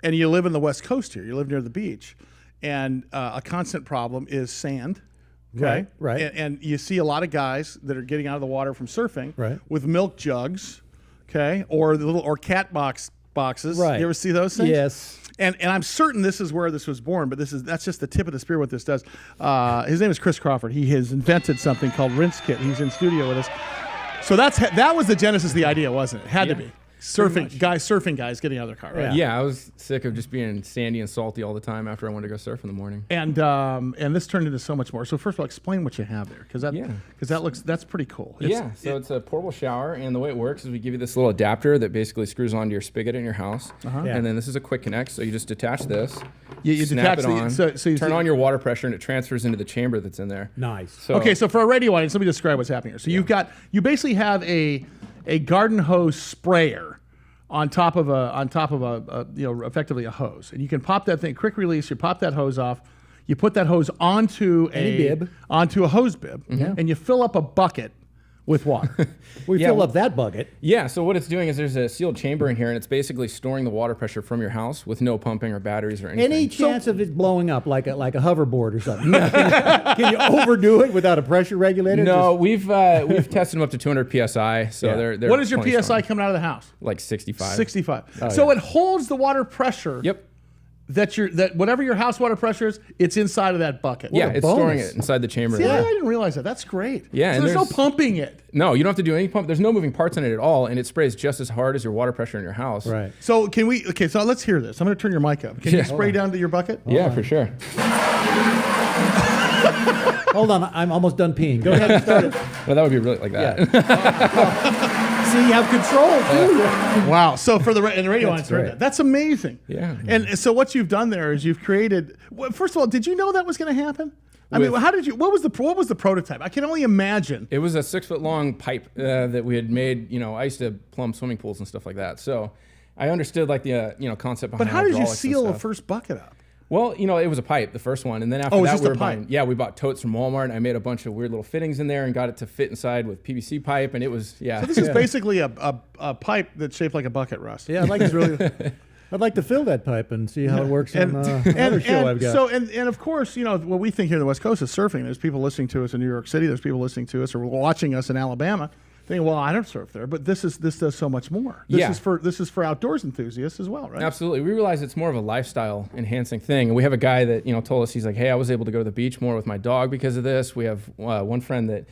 and you live in the West Coast here. You live near the beach, and a constant problem is sand. Okay? Right. And you see a lot of guys that are getting out of the water from surfing with milk jugs, okay, or the little cat boxes. Right. You ever see those things? Yes. And I'm certain this is where this was born, but that's just the tip of the spear what this does. His name is Chris Crawford. He has invented something called Rinse Kit. He's in studio with us. So that was the genesis of the idea, wasn't it? It had to be. Surfing guys getting out of their car, right? Yeah, I was sick of just being sandy and salty all the time after I wanted to go surf in the morning. And this turned into so much more. So first of all, explain what you have there, because that's pretty cool. It's a portable shower, and the way it works is we give you this little adapter that basically screws onto your spigot in your house, and then this is a quick connect. So you just detach this, you snap it on, so you turn on your water pressure, and it transfers into the chamber that's in there. Nice. So for a radio audience, let me describe what's happening here. So you basically have a garden hose sprayer on top of a effectively a hose, and you can pop that thing, quick release. You pop that hose off, you put that hose onto a hose bib, and you fill up a bucket with water. Fill up that bucket. Yeah, so what it's doing is there's a sealed chamber in here, and it's basically storing the water pressure from your house with no pumping or batteries or anything. Any chance of it blowing up like a hoverboard or something? Can you overdo it without a pressure regulator? No, we've tested them up to 200 psi. So they're what is your PSI coming out of the house? Like 65. 65. So it holds the water pressure. Yep. That whatever your house water pressure is, it's inside of that bucket. Yeah, it's storing it inside the chamber. See, I didn't realize that. That's great. Yeah, so there's no pumping it. No, you don't have to do any pump. There's no moving parts in it at all, and it sprays just as hard as your water pressure in your house. Right. So so let's hear this. I'm going to turn your mic up. Can you spray down to your bucket? Yeah, for sure. Hold on, I'm almost done peeing. Go ahead and start it. Well, that would be really like that. Yeah. See, you have control too. Wow. So for the radio audience, that's amazing. Yeah. And so what you've done there is you've created. First of all, did you know that was going to happen? I mean, how did you? What was the prototype? I can only imagine. It was a 6-foot long pipe that we had made. I used to plumb swimming pools and stuff like that. So I understood like the concept behind. But how did you seal the first bucket up? Well, it was a pipe, the first one, and then after that we bought totes from Walmart, and I made a bunch of weird little fittings in there and got it to fit inside with PVC pipe, and it was So this is basically a pipe that's shaped like a bucket, Russ. Yeah, I'd like to fill that pipe and see how it works on another show I've got. So and of course, what we think here in the West Coast is surfing. There's people listening to us in New York City. There's people listening to us or watching us in Alabama. Thinking, well, I don't surf there, but this does so much more. This is for outdoors enthusiasts as well, right? Absolutely. We realize it's more of a lifestyle enhancing thing, and we have a guy that told us, he's like, hey, I was able to go to the beach more with my dog because of this. We have one friend that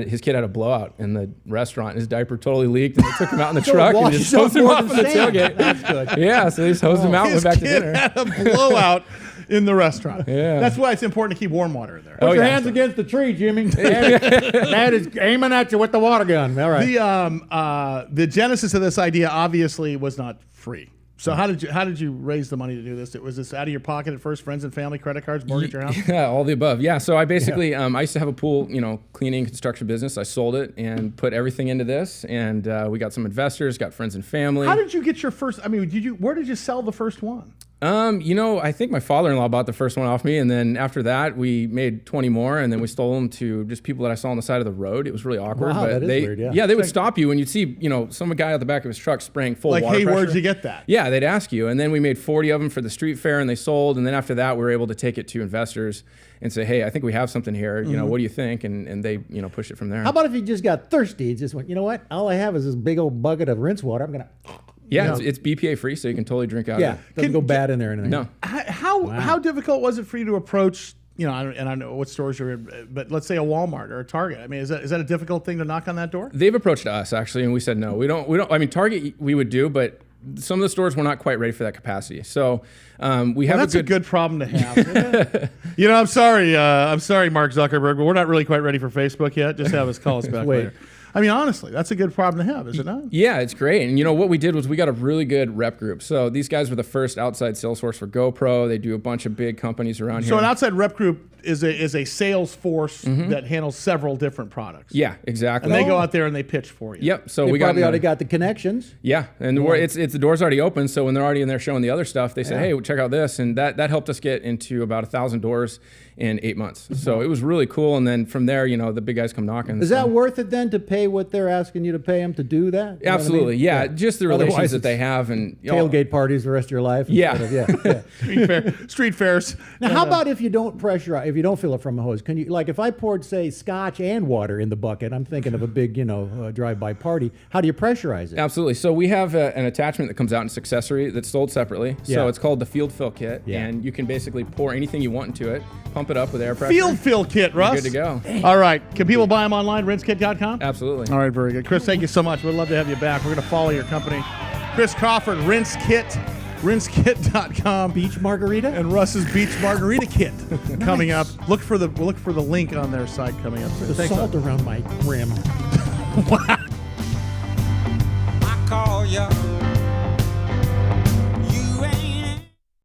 his kid had a blowout in the restaurant. His diaper totally leaked, and they took him out in the truck and just hosed him off in the tailgate. That's good. Yeah, so they just hosed him out and went back to dinner. His kid had a blowout in the restaurant. Yeah. That's why it's important to keep warm water in there. Put your hands against the tree, Jimmy. Dad is aiming at you with the water gun. All right. The genesis of this idea obviously was not free. So how did you raise the money to do this? Was this out of your pocket at first? Friends and family, credit cards, mortgage your house? Yeah, all the above. Yeah. So I basically I used to have a pool, cleaning and construction business. I sold it and put everything into this, and we got some investors, got friends and family. How did you get your first? I mean, where did you sell the first one? I think my father-in-law bought the first one off me, and then after that, we made 20 more, and then we stole them to just people that I saw on the side of the road. It was really awkward. Wow, but that is weird, they would stop you, and you'd see, some guy at the back of his truck spraying full water pressure. Like, hey, where'd you get that? Yeah, they'd ask you, and then we made 40 of them for the street fair, and they sold, and then after that, we were able to take it to investors and say, hey, I think we have something here. What do you think? And they, push it from there. How about if you just got thirsty? You just went, you know what? All I have is this big old bucket of rinse water. I'm going to... Yeah, it's BPA free, so you can totally drink out of it. Doesn't go bad in there or anything. No. How difficult was it for you to approach, I don't know what stores you're in, but let's say a Walmart or a Target. I mean, is that a difficult thing to knock on that door? They've approached us, actually, and we said no. We don't. I mean, Target we would do, but some of the stores were not quite ready for that capacity. So we have that's a good problem to have. I'm sorry, Mark Zuckerberg, but we're not really quite ready for Facebook yet. Just have us call us back later. I mean, honestly, that's a good problem to have, is it not? Yeah, it's great. And what we did was we got a really good rep group. So these guys were the first outside sales force for GoPro. They do a bunch of big companies around here. So an outside rep group is a sales force that handles several different products. Yeah, exactly. And they go out there and they pitch for you. Yep. So we probably already got the connections. Yeah, and the door's already open. So when they're already in there showing the other stuff, they say, hey, check out this, and that helped us get into about 1,000 doors in 8 months. So it was really cool. And then from there, the big guys come knocking. Is that worth it then to pay pay what they're asking you to pay them to do that? You know what I mean? Absolutely, yeah. Just the Otherwise, relations that it's they have, and you know, tailgate parties the rest of your life. Yeah. Yeah. Street fairs. Now, how about if you don't pressurize, if you don't fill it from a hose? Can you, like, if I poured, say, scotch and water in the bucket, I'm thinking of a big, drive-by party. How do you pressurize it? Absolutely. So we have an attachment that comes out in its accessory that's sold separately. Yeah. So it's called the Field Fill Kit, Yeah. and you can basically pour anything you want into it, pump it up with air pressure. Field fill kit, Russ. Good to go. All right. Can people buy them online? Rinseskit.com? Absolutely. All right, very good. Chris, thank you so much. We'd love to have you back. We're going to follow your company. Chris Crawford, Rinskit, Rinskit.com. Beach margarita? And Russ's Beach Margarita Kit coming up. Look for the link on their site coming up. The Thanks, salt around my rim. Wow.